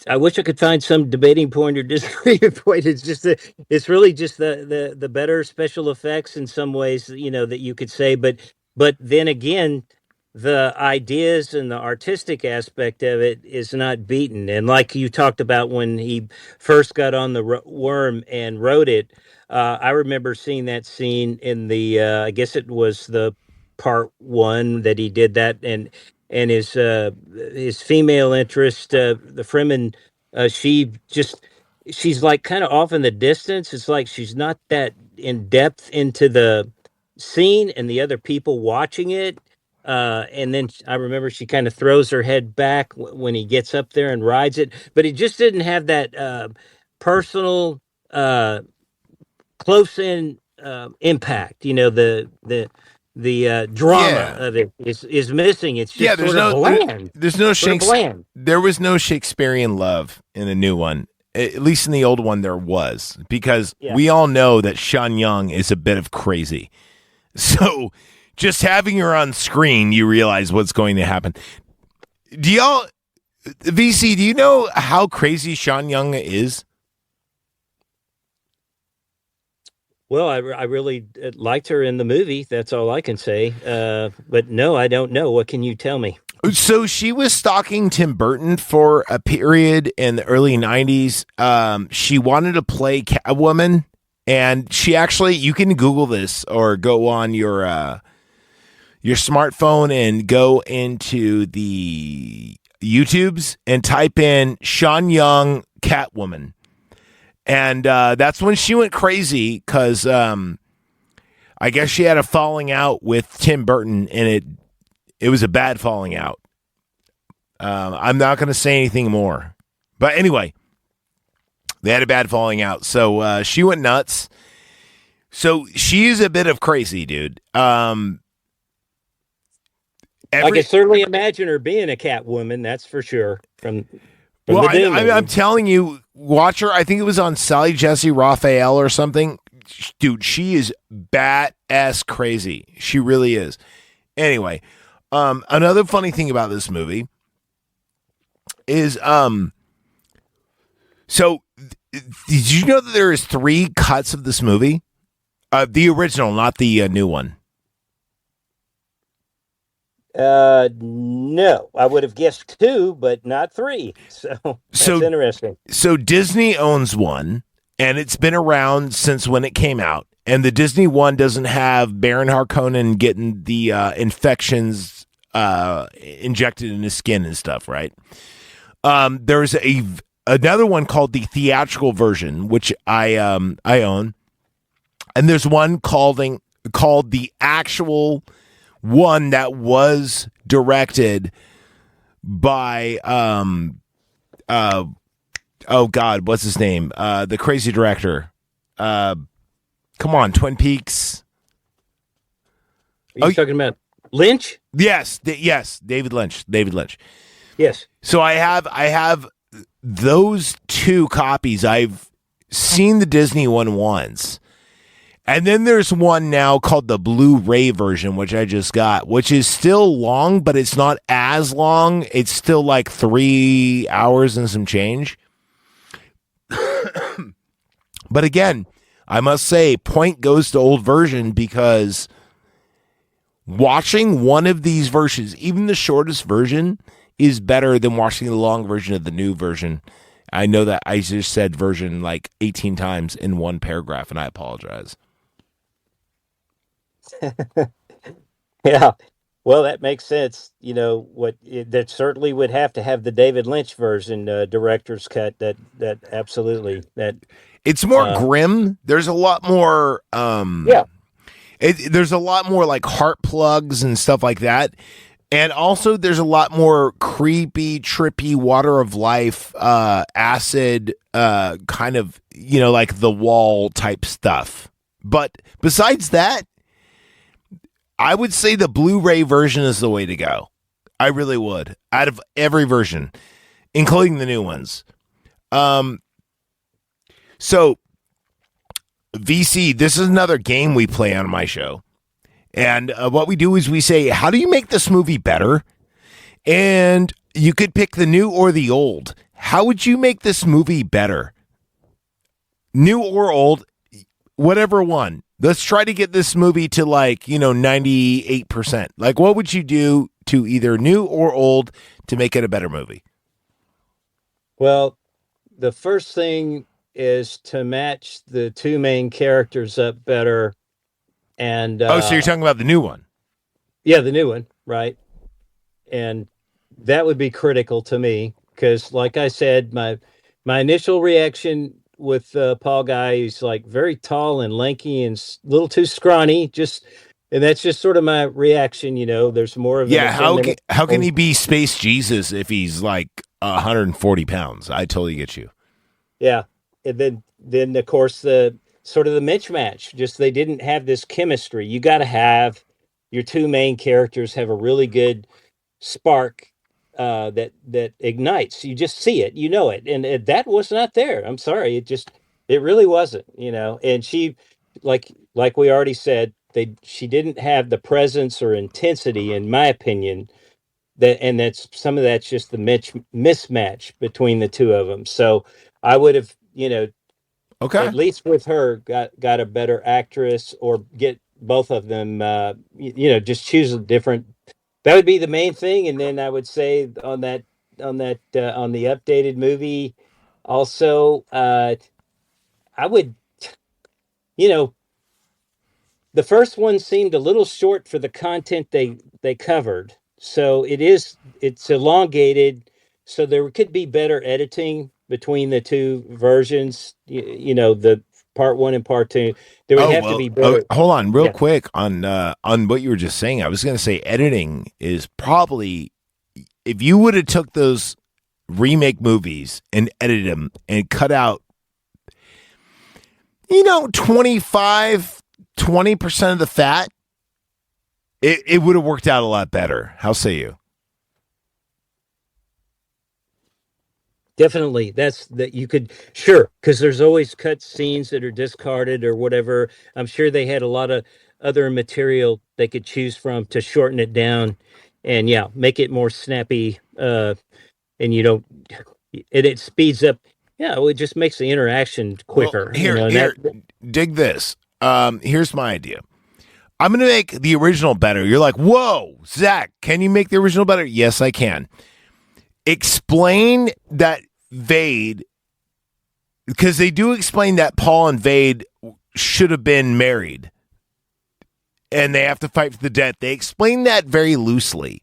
I wish I could find some debating point or disagreeing point. It's really just the better special effects in some ways, that you could say. But then again, the ideas and the artistic aspect of it is not beaten. And like you talked about when he first got on the worm and wrote it, I remember seeing that scene in the I guess it was the part one that he did that, and his female interest, the Fremen, she's like kind of off in the distance. It's like she's not that in depth into the scene and the other people watching it. And then I remember she kind of throws her head back when he gets up there and rides it, but he just didn't have that personal, close in impact. The drama Yeah. of it is missing. It's just Yeah, there's sort of bland. there's no Sort of bland. There was no Shakespearean love in the new one. At least in the old one, there was, because we all know that Sean Young is a bit of crazy. So just having her on screen, you realize what's going to happen. Do y'all, VC, do you know how crazy Sean Young is? Well, I really liked her in the movie. That's all I can say. But no, I don't know. What can you tell me? So she was stalking Tim Burton for a period in the early 90s. She wanted to play Catwoman, and she actually, you can Google this or go on your smartphone and go into the YouTubes and type in Sean Young Catwoman. And that's when she went crazy because I guess she had a falling out with Tim Burton, and it was a bad falling out. I'm not going to say anything more. But anyway, they had a bad falling out. So she went nuts. So she's a bit of crazy, dude. I can certainly imagine her being a Catwoman. That's for sure. Well, I'm telling you, watch her. I think it was on Sally Jesse Raphael or something. Dude, she is bat-ass crazy. She really is. Anyway, another funny thing about this movie is, so did you know that there is 3 cuts of this movie? The original, not the new one. No, I would have guessed 2, but not 3. So that's interesting. So Disney owns one, and it's been around since when it came out. And the Disney one doesn't have Baron Harkonnen getting the infections injected in his skin and stuff, right? There's another one called the theatrical version, which I own, and there's one called the actual one that was directed by oh God, what's his name? The crazy director. Come on, Twin Peaks. Are you talking about Lynch? Yes, David Lynch. Yes. So I have those 2 copies. I've seen the Disney one once. And then there's one now called the Blu-ray version, which I just got, which is still long, but it's not as long. It's still like 3 hours and some change. But again, I must say, point goes to old version, because watching one of these versions, even the shortest version, is better than watching the long version of the new version. I know that I just said version like 18 times in one paragraph, and I apologize. Yeah, well, that makes sense. That certainly would have to have the David Lynch version, director's cut. That absolutely that. It's more grim. There's a lot more. There's a lot more like heart plugs and stuff like that, and also there's a lot more creepy, trippy, water of life, acid, kind of like The Wall type stuff. But besides that, I would say the Blu-ray version is the way to go. I really would. Out of every version, including the new ones. So, VC, this is another game we play on my show. And what we do is we say, how do you make this movie better? And you could pick the new or the old. how would you make this movie better? New or old, whatever one. Let's try to get this movie to 98%. Like, what would you do to either new or old to make it a better movie? Well, the first thing is to match the two main characters up better. And So you're talking about the new one? Yeah, the new one, right? And that would be critical to me because, like I said, my initial reaction with Paul Guy, he's like very tall and lanky and a little too scrawny. And that's just sort of my reaction. There's more of How can he be Space Jesus if he's like 140 pounds? I totally get you. Yeah, and then of course the sort of the mismatch. Just they didn't have this chemistry. You got to have your two main characters have a really good spark that ignites. You just see it, and that was not there. I'm sorry, it really wasn't. And she, like we already said, she didn't have the presence or intensity, in my opinion. That's some of that's just the mismatch between the two of them. So I would have, Okay. at least with her, got a better actress or get both of them. Just choose a different. That would be the main thing, and then I would say on the updated movie, also, I would, you know, the first one seemed a little short for the content they covered, so it's elongated, so there could be better editing between the two versions. The part one and part two. There would have to be better. Hold on, real quick on what you were just saying. I was going to say editing is probably, if you would have took those remake movies and edited them and cut out, 20% of the fat, it would have worked out a lot better. How say you? Definitely. That you could, sure, because there's always cut scenes that are discarded or whatever. I'm sure they had a lot of other material they could choose from to shorten it down and make it more snappy. And it speeds up. Yeah, it just makes the interaction quicker. Well, here, dig this. Here's my idea. I'm going to make the original better. You're like, whoa, Zach, can you make the original better? Yes, I can. Explain that Vade, because they do explain that Paul and Vade should have been married and they have to fight for the debt. They explain that very loosely.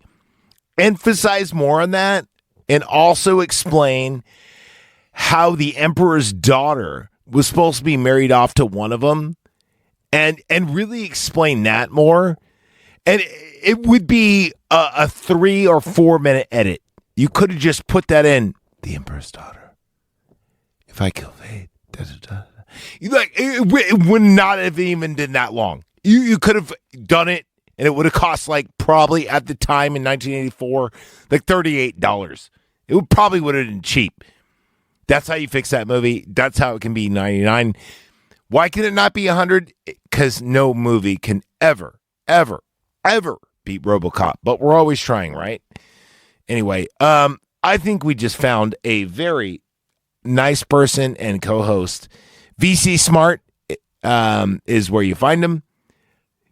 Emphasize more on that and also explain how the Emperor's daughter was supposed to be married off to one of them and really explain that more. And it would be a 3 or 4 minute edit. You could have just put that in. The Emperor's daughter. If I kill Vade, it would not have even been that long. You could have done it, and it would have cost probably at the time in 1984 $38. It would have been cheap. That's how you fix that movie. That's how it can be 99. Why can it not be 100? Because no movie can ever beat RoboCop. But we're always trying, right? Anyway, I think we just found a very nice person and co-host. VC Smart is where you find him.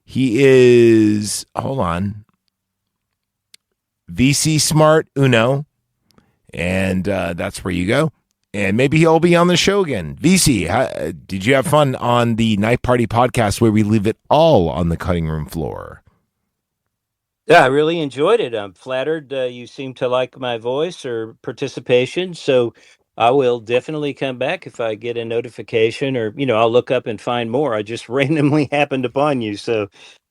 He is, hold on, VC Smart Uno, and that's where you go. And maybe he'll be on the show again. VC, did you have fun on the Night Party podcast where we leave it all on the cutting room floor? Yeah, I really enjoyed it. I'm flattered you seem to like my voice or participation. So I will definitely come back if I get a notification or, I'll look up and find more. I just randomly happened upon you. So,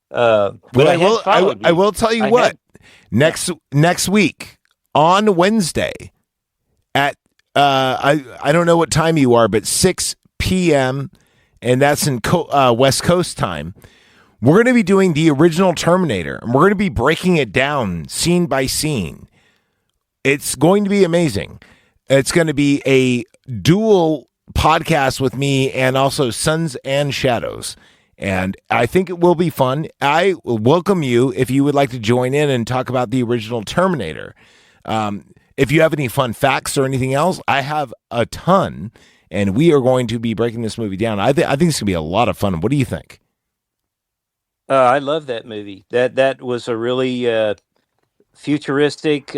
but I will tell you what, next week on Wednesday at, I don't know what time you are, but 6 p.m. and that's in West Coast time. We're going to be doing the original Terminator, and we're going to be breaking it down scene by scene. It's going to be amazing. It's going to be a dual podcast with me and also Sons and Shadows, and I think it will be fun. I will welcome you if you would like to join in and talk about the original Terminator. if you have any fun facts or anything else, I have a ton, and we are going to be breaking this movie down. I think it's going to be a lot of fun. What do you think? I love that movie. That was a really futuristic,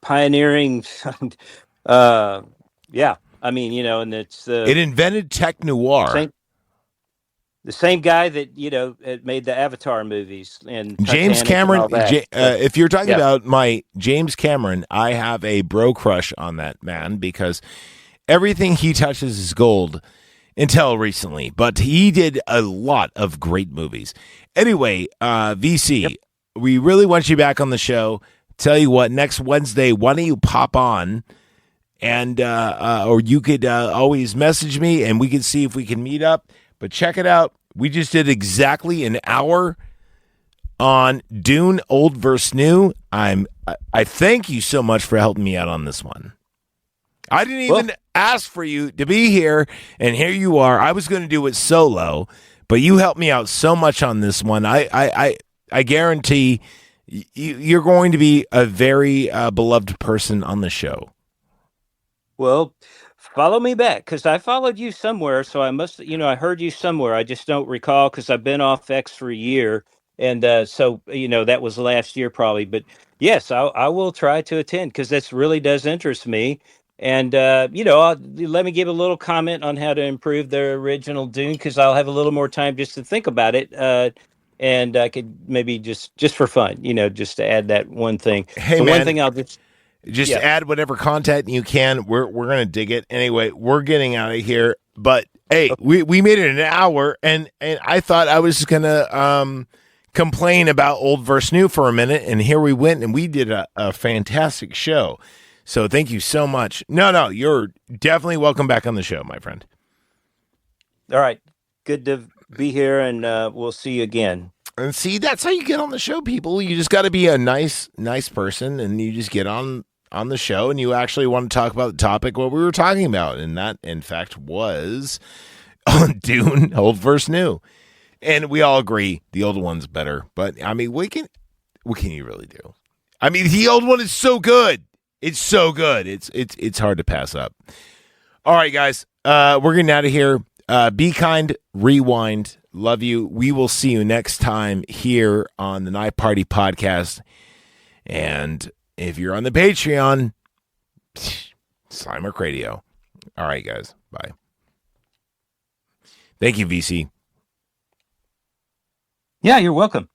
pioneering. uh, yeah, I mean, and it's It invented tech noir. same the same guy that had made the Avatar movies and James Titanic and Cameron. all that. If you're talking Yeah. about my James Cameron, I have a bro crush on that man because everything he touches is gold until recently. But he did a lot of great movies. Anyway, VC, we really want you back on the show. Tell you what, next Wednesday, why don't you pop on? And or you could always message me and we could see if we can meet up. But check it out. We just did exactly an hour on Dune, old versus new. I thank you so much for helping me out on this one. I didn't even ask for you to be here, and here you are. I was going to do it solo, but you helped me out so much on this one. I guarantee you're going to be a very beloved person on the show. Well, follow me back because I followed you somewhere. So I must, I heard you somewhere. I just don't recall because I've been off X for a year. And so, that was last year probably. But yes, I will try to attend because this really does interest me. And, let me give a little comment on how to improve the original Dune because I'll have a little more time just to think about it. And I could maybe just for fun, just to add that one thing. Hey, so man. one thing I'll Just add whatever content you can. We're gonna dig it anyway. We're getting out of here, but hey, we made it an hour, and I thought I was gonna complain about old versus new for a minute, and here we went, and we did a fantastic show. So thank you so much. No, you're definitely welcome back on the show, my friend. All right, good to be here, and we'll see you again. And see, that's how you get on the show, people. You just got to be a nice person, and you just get on the show, and you actually want to talk about the topic what we were talking about, and that, in fact, was on Dune, old versus new. And we all agree the old one's better. But I mean, what can you really do? I mean, the old one is so good. It's so good. It's hard to pass up. All right, guys, we're getting out of here. Be kind, rewind. Love you. We will see you next time here on the Night Party Podcast. And if you're on the Patreon, Slimer Radio. All right, guys. Bye. Thank you, VC. Yeah, you're welcome.